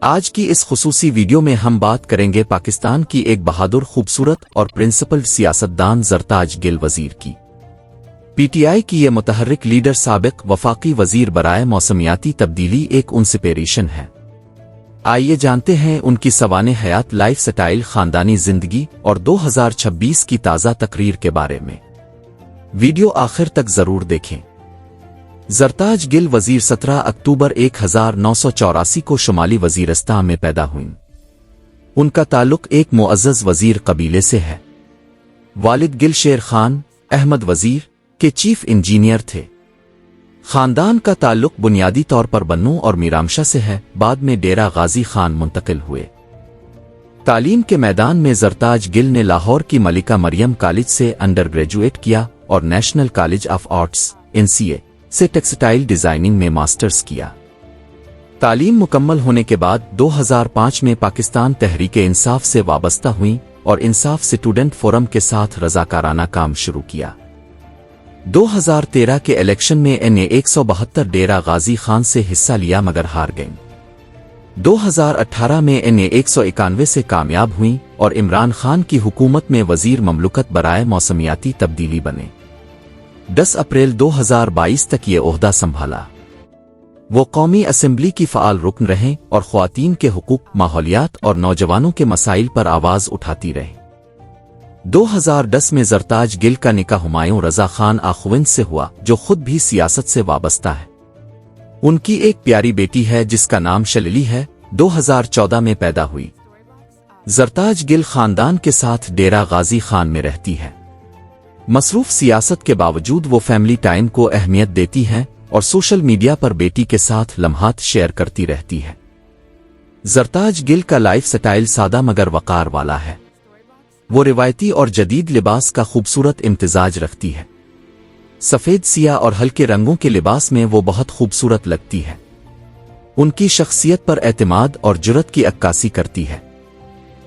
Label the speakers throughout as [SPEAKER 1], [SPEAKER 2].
[SPEAKER 1] آج کی اس خصوصی ویڈیو میں ہم بات کریں گے پاکستان کی ایک بہادر، خوبصورت اور پرنسپل سیاستدان زرتاج گل وزیر کی۔ پی ٹی آئی کی یہ متحرک لیڈر سابق وفاقی وزیر برائے موسمیاتی تبدیلی ایک انسپیریشن ہے۔ آئیے جانتے ہیں ان کی سوانح حیات، لائف سٹائل، خاندانی زندگی اور 2026 کی تازہ تقریر کے بارے میں۔ ویڈیو آخر تک ضرور دیکھیں۔ زرتاج گل وزیر 17 اکتوبر 1984 کو شمالی وزیرستان میں پیدا ہوئیں۔ ان کا تعلق ایک معزز وزیر قبیلے سے ہے۔ والد گل شیر خان احمد وزیر کے چیف انجینئر تھے۔ خاندان کا تعلق بنیادی طور پر بنو اور میرامشاہ سے ہے، بعد میں ڈیرہ غازی خان منتقل ہوئے۔ تعلیم کے میدان میں زرتاج گل نے لاہور کی ملکہ مریم کالج سے انڈر گریجویٹ کیا اور national college of arts NCA سے ٹیکسٹائل ڈیزائننگ میں ماسٹرز کیا۔ تعلیم مکمل ہونے کے بعد 2005 میں پاکستان تحریک انصاف سے وابستہ ہوئیں اور انصاف اسٹوڈنٹ فورم کے ساتھ رضاکارانہ کام شروع کیا۔ 2013 کے الیکشن میں NA 172 ڈیرہ غازی خان سے حصہ لیا مگر ہار گئیں۔ 2018 میں NA 191 سے کامیاب ہوئیں اور عمران خان کی حکومت میں وزیر مملکت برائے موسمیاتی تبدیلی بنے۔ 10 اپریل 2022 تک یہ عہدہ سنبھالا۔ وہ قومی اسمبلی کی فعال رکن رہیں اور خواتین کے حقوق، ماحولیات اور نوجوانوں کے مسائل پر آواز اٹھاتی رہیں۔ 2010 میں زرتاج گل کا نکاح ہمایوں رضا خان آخوند سے ہوا، جو خود بھی سیاست سے وابستہ ہے۔ ان کی ایک پیاری بیٹی ہے جس کا نام شللی ہے، 2014 میں پیدا ہوئی۔ زرتاج گل خاندان کے ساتھ ڈیرہ غازی خان میں رہتی ہے۔ مصروف سیاست کے باوجود وہ فیملی ٹائم کو اہمیت دیتی ہے اور سوشل میڈیا پر بیٹی کے ساتھ لمحات شیئر کرتی رہتی ہے۔ زرتاج گل کا لائف سٹائل سادہ مگر وقار والا ہے۔ وہ روایتی اور جدید لباس کا خوبصورت امتزاج رکھتی ہے۔ سفید، سیاہ اور ہلکے رنگوں کے لباس میں وہ بہت خوبصورت لگتی ہے۔ ان کی شخصیت پر اعتماد اور جرأت کی عکاسی کرتی ہے۔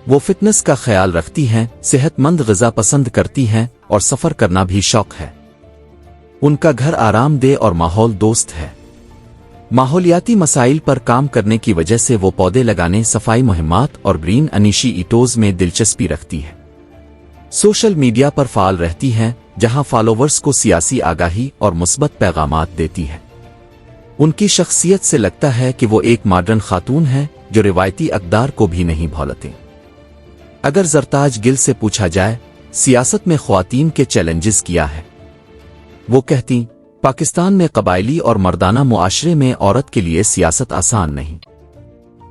[SPEAKER 1] وہ فٹنس کا خیال رکھتی ہیں، صحت مند غذا پسند کرتی ہیں اور سفر کرنا بھی شوق ہے۔ ان کا گھر آرام دہ اور ماحول دوست ہے۔ ماحولیاتی مسائل پر کام کرنے کی وجہ سے وہ پودے لگانے، صفائی مہمات اور گرین انیشیٹوز میں دلچسپی رکھتی ہے۔ سوشل میڈیا پر فعال رہتی ہیں، جہاں فالوورز کو سیاسی آگاہی اور مثبت پیغامات دیتی ہے۔ ان کی شخصیت سے لگتا ہے کہ وہ ایک ماڈرن خاتون ہے جو روایتی اقدار کو بھی نہیں بھولتے۔ اگر زرتاج گل سے پوچھا جائے سیاست میں خواتین کے چیلنجز کیا ہے، وہ کہتی، پاکستان میں قبائلی اور مردانہ معاشرے میں عورت کے لیے سیاست آسان نہیں۔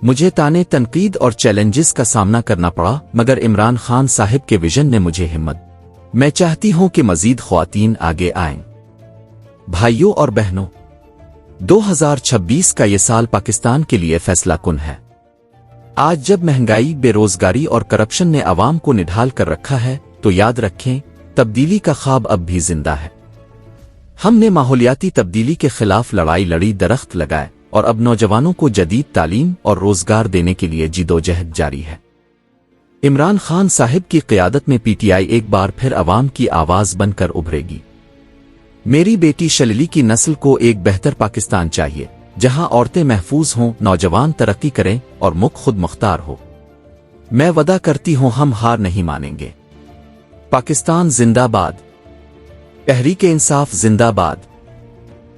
[SPEAKER 1] مجھے طعنے، تنقید اور چیلنجز کا سامنا کرنا پڑا، مگر عمران خان صاحب کے ویژن نے مجھے ہمت۔ میں چاہتی ہوں کہ مزید خواتین آگے آئیں۔ بھائیوں اور بہنوں، 2026 کا یہ سال پاکستان کے لیے فیصلہ کن ہے۔ آج جب مہنگائی، بے روزگاری اور کرپشن نے عوام کو نڈھال کر رکھا ہے، تو یاد رکھیں، تبدیلی کا خواب اب بھی زندہ ہے۔ ہم نے ماحولیاتی تبدیلی کے خلاف لڑائی لڑی، درخت لگائے اور اب نوجوانوں کو جدید تعلیم اور روزگار دینے کے لیے جدوجہد جاری ہے۔ عمران خان صاحب کی قیادت میں PTI ایک بار پھر عوام کی آواز بن کر ابھرے گی۔ میری بیٹی شللی کی نسل کو ایک بہتر پاکستان چاہیے، جہاں عورتیں محفوظ ہوں، نوجوان ترقی کریں اور ملک خود مختار ہو۔ میں وعدہ کرتی ہوں ہم ہار نہیں مانیں گے۔ پاکستان زندہ باد، تحریک انصاف زندہ باد۔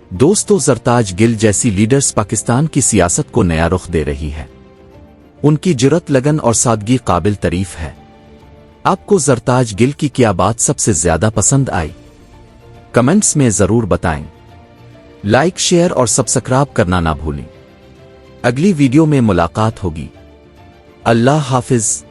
[SPEAKER 1] دوستو، زرتاج گل جیسی لیڈرز پاکستان کی سیاست کو نیا رخ دے رہی ہے۔ ان کی جرأت، لگن اور سادگی قابل تعریف ہے۔ آپ کو زرتاج گل کی کیا بات سب سے زیادہ پسند آئی؟ کمنٹس میں ضرور بتائیں۔ لائک، شیئر اور سبسکرائب کرنا نہ بھولیں۔ اگلی ویڈیو میں ملاقات ہوگی۔ اللہ حافظ۔